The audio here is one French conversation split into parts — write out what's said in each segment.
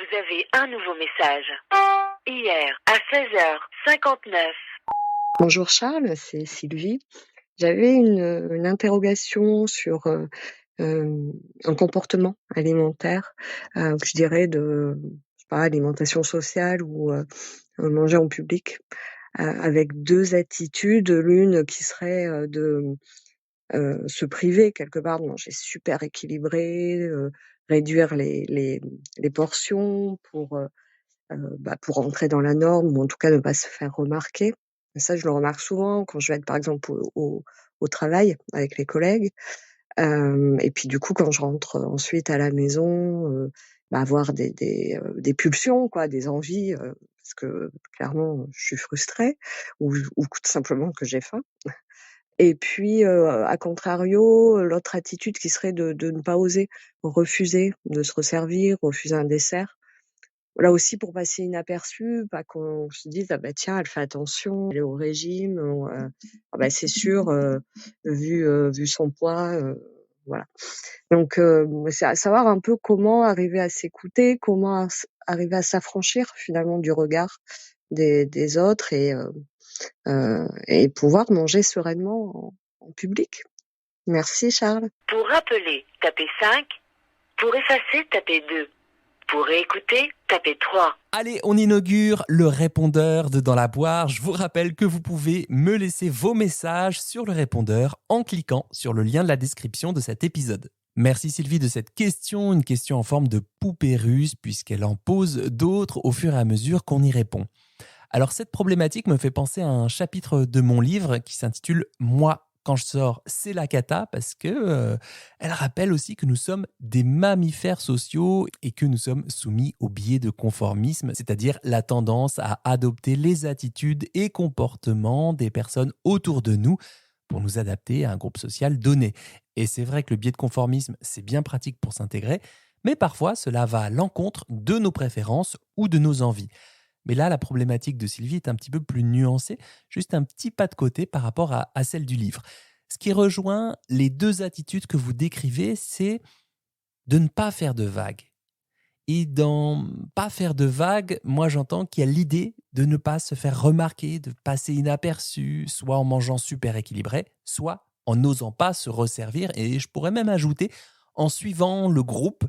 Vous avez un nouveau message. Hier, à 16h59. Bonjour Charles, c'est Sylvie. J'avais une interrogation sur un comportement alimentaire, je dirais je sais pas, alimentation sociale ou manger en public, avec deux attitudes. L'une qui serait de se priver quelque part de manger super équilibré, réduire les portions pour entrer dans la norme ou en tout cas ne pas se faire remarquer. Et ça, je le remarque souvent quand je vais être par exemple au travail avec les collègues. Et puis du coup, quand je rentre ensuite à la maison, avoir des pulsions quoi, des envies, parce que clairement je suis frustrée ou tout simplement que j'ai faim. Et puis, à contrario, l'autre attitude qui serait de ne pas oser refuser de se resservir, refuser un dessert. Là aussi pour passer inaperçu, pas qu'on se dise: «Ah bah tiens, elle fait attention, elle est au régime», ou «Ah bah c'est sûr, vu son poids», voilà. Donc c'est à savoir un peu comment arriver à s'écouter, comment arriver à s'affranchir finalement du regard des autres et pouvoir manger sereinement en public. Merci Charles. Pour rappeler, tapez 5. Pour effacer, tapez 2. Pour réécouter, tapez 3. Allez, on inaugure le répondeur de Dans la Boire. Je vous rappelle que vous pouvez me laisser vos messages sur le répondeur en cliquant sur le lien de la description de cet épisode. Merci Sylvie de cette question, une question en forme de poupée russe puisqu'elle en pose d'autres au fur et à mesure qu'on y répond. Alors cette problématique me fait penser à un chapitre de mon livre qui s'intitule « Moi, quand je sors, c'est la cata » parce que elle rappelle aussi que nous sommes des mammifères sociaux et que nous sommes soumis au biais de conformisme, c'est-à-dire la tendance à adopter les attitudes et comportements des personnes autour de nous pour nous adapter à un groupe social donné. Et c'est vrai que le biais de conformisme, c'est bien pratique pour s'intégrer, mais parfois cela va à l'encontre de nos préférences ou de nos envies. Mais là, la problématique de Sylvie est un petit peu plus nuancée, juste un petit pas de côté par rapport à celle du livre. Ce qui rejoint les deux attitudes que vous décrivez, c'est de ne pas faire de vagues. Et dans pas faire de vagues, moi j'entends qu'il y a l'idée de ne pas se faire remarquer, de passer inaperçu, soit en mangeant super équilibré, soit en n'osant pas se resservir. Et je pourrais même ajouter en suivant le groupe,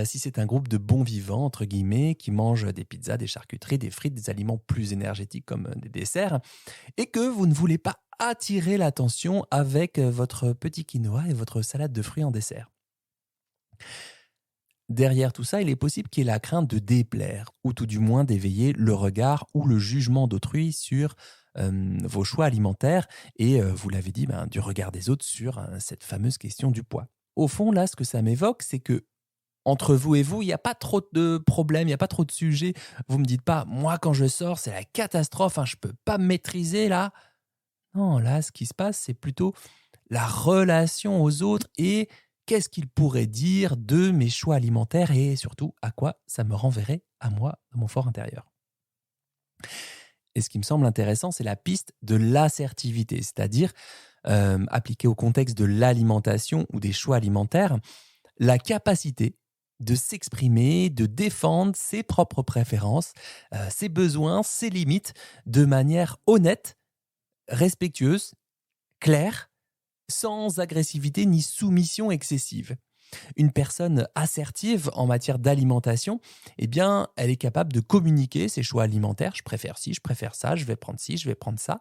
si c'est un groupe de bons vivants, entre guillemets, qui mangent des pizzas, des charcuteries, des frites, des aliments plus énergétiques comme des desserts, et que vous ne voulez pas attirer l'attention avec votre petit quinoa et votre salade de fruits en dessert. Derrière tout ça, il est possible qu'il y ait la crainte de déplaire, ou tout du moins d'éveiller le regard ou le jugement d'autrui sur vos choix alimentaires, et vous l'avez dit, du regard des autres sur cette fameuse question du poids. Au fond, là, ce que ça m'évoque, c'est que entre vous et vous, il n'y a pas trop de problèmes, il n'y a pas trop de sujets. Vous me dites pas, moi, quand je sors, c'est la catastrophe, je ne peux pas me maîtriser là. Non, là, ce qui se passe, c'est plutôt la relation aux autres et qu'est-ce qu'ils pourraient dire de mes choix alimentaires et surtout à quoi ça me renverrait à moi, dans mon fort intérieur. Et ce qui me semble intéressant, c'est la piste de l'assertivité, c'est-à-dire appliquée au contexte de l'alimentation ou des choix alimentaires, la capacité de s'exprimer, de défendre ses propres préférences, ses besoins, ses limites, de manière honnête, respectueuse, claire, sans agressivité ni soumission excessive. Une personne assertive en matière d'alimentation, eh bien, elle est capable de communiquer ses choix alimentaires. Je préfère ci, je préfère ça, je vais prendre ci, je vais prendre ça.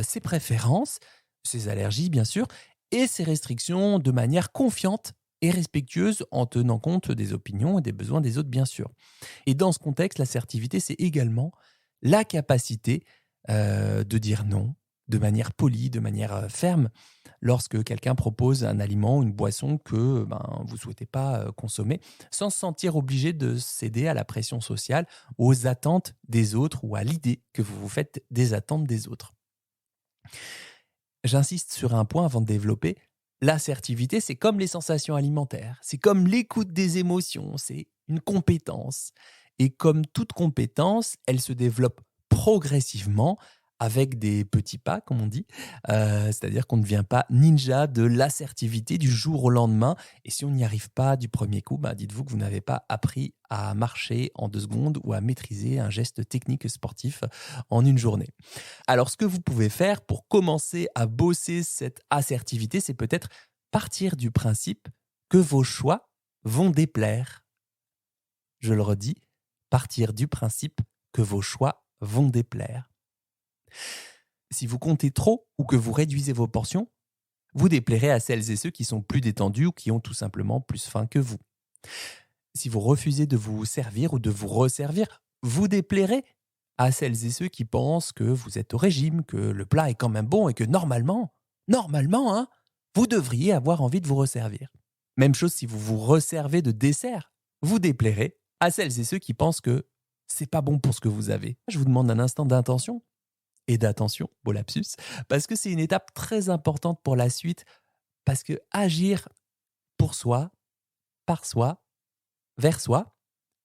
Ses préférences, ses allergies, bien sûr, et ses restrictions de manière confiante et respectueuse en tenant compte des opinions et des besoins des autres, bien sûr. Et dans ce contexte, l'assertivité, c'est également la capacité de dire non de manière polie, de manière ferme, lorsque quelqu'un propose un aliment, une boisson que vous ne souhaitez pas consommer, sans se sentir obligé de céder à la pression sociale, aux attentes des autres ou à l'idée que vous vous faites des attentes des autres. J'insiste sur un point avant de développer. L'assertivité, c'est comme les sensations alimentaires, c'est comme l'écoute des émotions, c'est une compétence. Et comme toute compétence, elle se développe progressivement avec des petits pas, comme on dit. C'est-à-dire qu'on ne devient pas ninja de l'assertivité du jour au lendemain. Et si on n'y arrive pas du premier coup, dites-vous que vous n'avez pas appris à marcher en 2 secondes ou à maîtriser un geste technique sportif en une journée. Alors, ce que vous pouvez faire pour commencer à bosser cette assertivité, c'est peut-être partir du principe que vos choix vont déplaire. Je le redis, partir du principe que vos choix vont déplaire. Si vous comptez trop ou que vous réduisez vos portions, vous déplairez à celles et ceux qui sont plus détendus ou qui ont tout simplement plus faim que vous. Si vous refusez de vous servir ou de vous resservir, vous déplairez à celles et ceux qui pensent que vous êtes au régime, que le plat est quand même bon et que normalement, vous devriez avoir envie de vous resservir. Même chose si vous vous resservez de dessert, vous déplairez à celles et ceux qui pensent que c'est pas bon pour ce que vous avez. Je vous demande un instant d'intention et d'attention, beau lapsus, parce que c'est une étape très importante pour la suite, parce que agir pour soi, par soi, vers soi,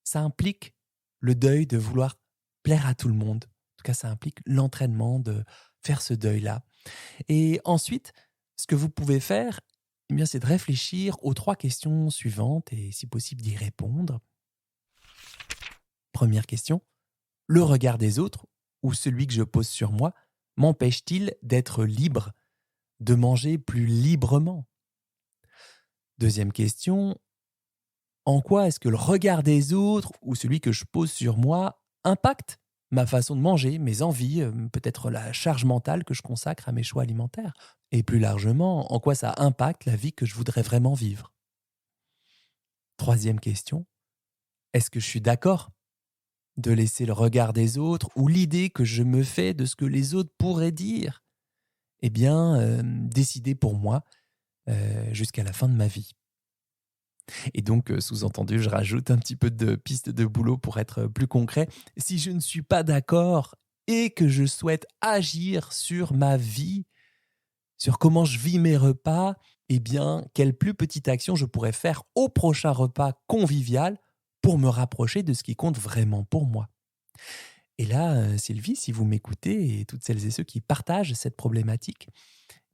ça implique le deuil de vouloir plaire à tout le monde. En tout cas, ça implique l'entraînement de faire ce deuil-là. Et ensuite, ce que vous pouvez faire, c'est de réfléchir aux 3 questions suivantes et si possible d'y répondre. Première question, le regard des autres ou celui que je pose sur moi m'empêche-t-il d'être libre, de manger plus librement ? Deuxième question, en quoi est-ce que le regard des autres ou celui que je pose sur moi impacte ma façon de manger, mes envies, peut-être la charge mentale que je consacre à mes choix alimentaires ? Et plus largement, en quoi ça impacte la vie que je voudrais vraiment vivre ? Troisième question, est-ce que je suis d'accord de laisser le regard des autres ou l'idée que je me fais de ce que les autres pourraient dire, décider pour moi jusqu'à la fin de ma vie. Et donc, sous-entendu, je rajoute un petit peu de piste de boulot pour être plus concret. Si je ne suis pas d'accord et que je souhaite agir sur ma vie, sur comment je vis mes repas, quelle plus petite action je pourrais faire au prochain repas convivial pour me rapprocher de ce qui compte vraiment pour moi. Et là, Sylvie, si vous m'écoutez et toutes celles et ceux qui partagent cette problématique,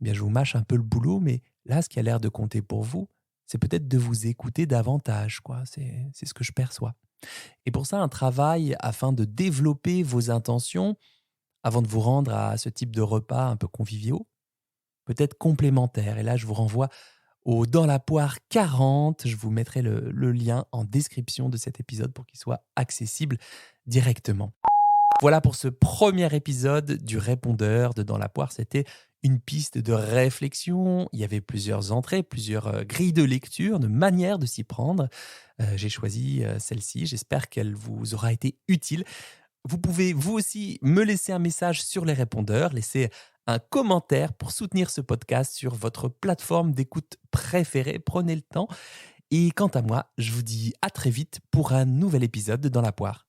je vous mâche un peu le boulot, mais là, ce qui a l'air de compter pour vous, c'est peut-être de vous écouter davantage, quoi. C'est ce que je perçois. Et pour ça, un travail afin de développer vos intentions avant de vous rendre à ce type de repas un peu conviviaux, peut-être complémentaire. Et là, je vous renvoie au Dans la poire 40. Je vous mettrai le lien en description de cet épisode pour qu'il soit accessible directement. Voilà pour ce premier épisode du répondeur de Dans la poire. C'était une piste de réflexion. Il y avait plusieurs entrées, plusieurs grilles de lecture, de manières de s'y prendre. J'ai choisi celle-ci. J'espère qu'elle vous aura été utile. Vous pouvez, vous aussi, me laisser un message sur les répondeurs, laisser un commentaire pour soutenir ce podcast sur votre plateforme d'écoute préférée. Prenez le temps. Et quant à moi, je vous dis à très vite pour un nouvel épisode de Dans la poire.